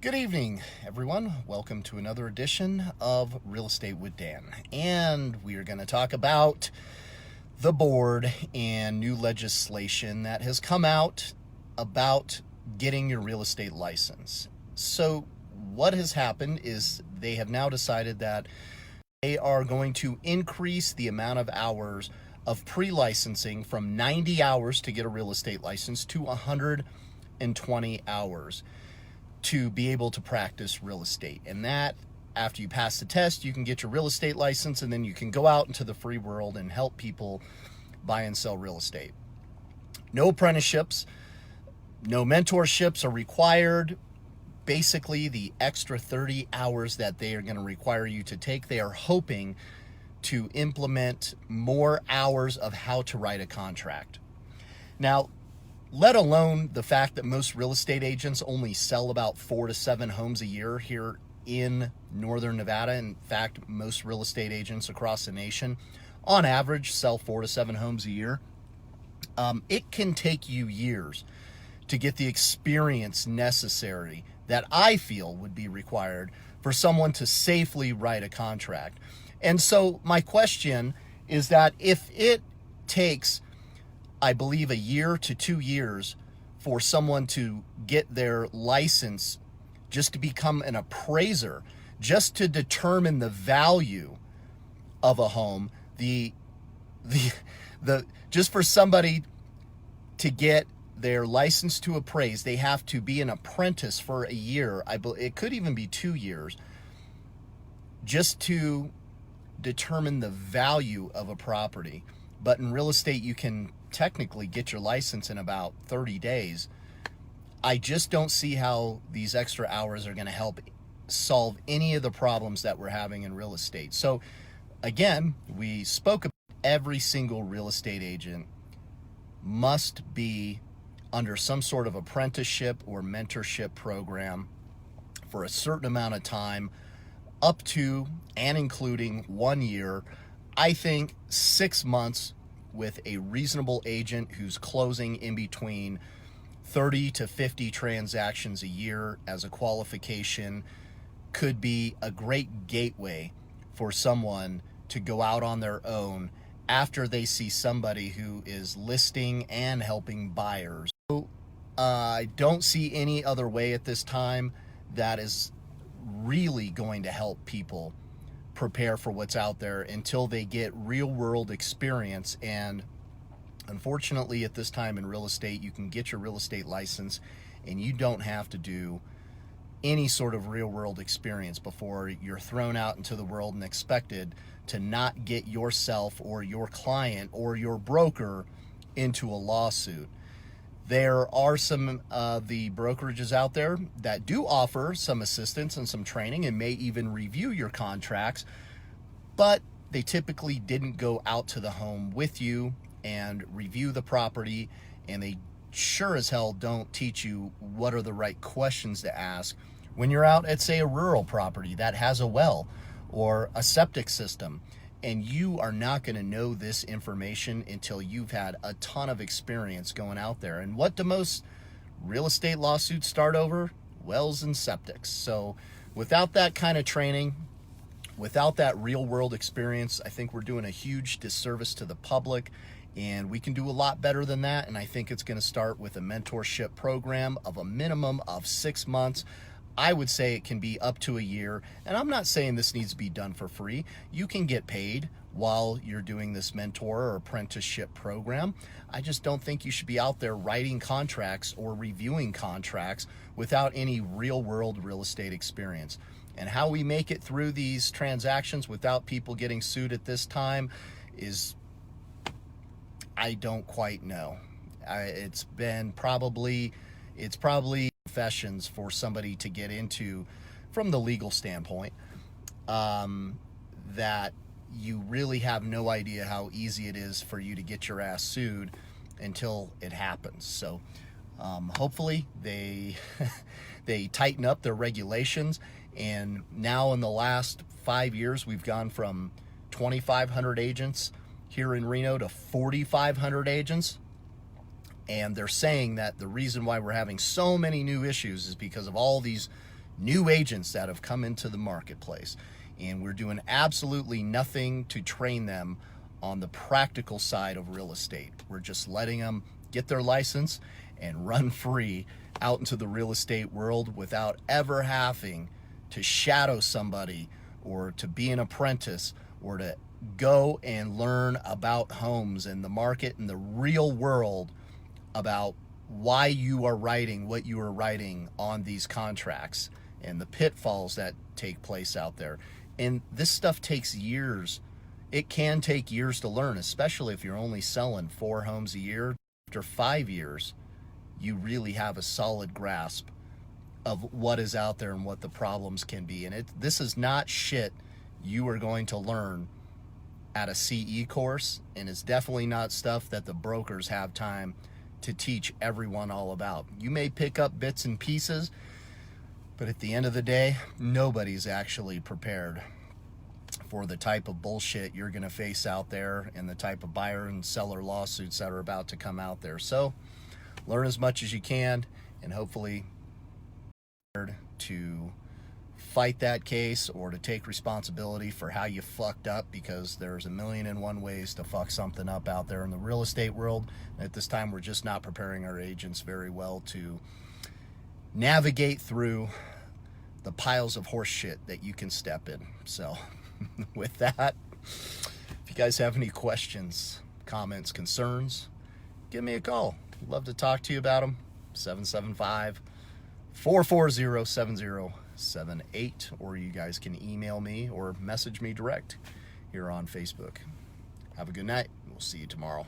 Good evening, everyone. Welcome to another edition of Real Estate with Dan. And we are going to talk about the board and new legislation that has come out about getting your real estate license. So what has happened is they have now decided that they are going to increase the amount of hours of pre-licensing from 90 hours to get a real estate license to 120 hours. To be able to practice real estate. And that, after you pass the test, you can get your real estate license, and then you can go out into the free world and help people buy and sell real estate. No apprenticeships, no mentorships are required. Basically, the extra 30 hours that they are going to require you to take, they are hoping to implement more hours of how to write a contract. Now, let alone the fact that most real estate agents only sell about 4 to 7 homes a year here in Northern Nevada. In fact, most real estate agents across the nation, on average, sell 4 to 7 homes a year. It can take you years to get the experience necessary that I feel would be required for someone to safely write a contract. And so my question is that if it takes, I believe, a year to 2 years for someone to get their license just to become an appraiser, just to determine the value of a home, just for somebody to get their license to appraise, they have to be an apprentice for a year. It could even be 2 years, just to determine the value of a property. But in real estate, you can technically get your license in about 30 days. I just don't see how these extra hours are going to help solve any of the problems that we're having in real estate. So again, we spoke about every single real estate agent must be under some sort of apprenticeship or mentorship program for a certain amount of time, up to and including 1 year. I think 6 months with a reasonable agent who's closing in between 30 to 50 transactions a year as a qualification could be a great gateway for someone to go out on their own after they see somebody who is listing and helping buyers. So I don't see any other way at this time that is really going to help people prepare for what's out there until they get real world experience. And unfortunately, at this time in real estate, you can get your real estate license and you don't have to do any sort of real world experience before you're thrown out into the world and expected to not get yourself or your client or your broker into a lawsuit. There are some of the brokerages out there that do offer some assistance and some training and may even review your contracts, but they typically didn't go out to the home with you and review the property, and they sure as hell don't teach you what are the right questions to ask when you're out at, say, a rural property that has a well or a septic system. And you are not going to know this information until you've had a ton of experience going out there. And what do most real estate lawsuits start over? Wells and septics. So without that kind of training, without that real world experience, I think we're doing a huge disservice to the public, and we can do a lot better than that. And I think it's going to start with a mentorship program of a minimum of 6 months. I would say it can be up to a year. And I'm not saying this needs to be done for free. You can get paid while you're doing this mentor or apprenticeship program. I just don't think you should be out there writing contracts or reviewing contracts without any real world real estate experience. And how we make it through these transactions without people getting sued at this time is, I don't quite know. It's probably professions for somebody to get into from the legal standpoint, that you really have no idea how easy it is for you to get your ass sued until it happens. So hopefully they they tighten up their regulations. And now in the last 5 years, we've gone from 2,500 agents here in Reno to 4,500 agents. And they're saying that the reason why we're having so many new issues is because of all these new agents that have come into the marketplace. And we're doing absolutely nothing to train them on the practical side of real estate. We're just letting them get their license and run free out into the real estate world without ever having to shadow somebody or to be an apprentice or to go and learn about homes and the market and the real world, about why you are writing what you are writing on these contracts and the pitfalls that take place out there. And this stuff takes years. It can take years to learn, especially if you're only selling 4 homes a year. After 5 years, you really have a solid grasp of what is out there and what the problems can be. And this is not shit you are going to learn at a CE course, and it's definitely not stuff that the brokers have time to teach everyone all about. You may pick up bits and pieces, but at the end of the day, nobody's actually prepared for the type of bullshit you're going to face out there and the type of buyer and seller lawsuits that are about to come out there. So learn as much as you can, and hopefully to fight that case or to take responsibility for how you fucked up, because there's 1,000,001 ways to fuck something up out there in the real estate world. At this time, we're just not preparing our agents very well to navigate through the piles of horse shit that you can step in. So with that, if you guys have any questions, comments, concerns, give me a call. I'd love to talk to you about them. 775-440-7078, or you guys can email me or message me direct here on Facebook. Have a good night. We'll see you tomorrow.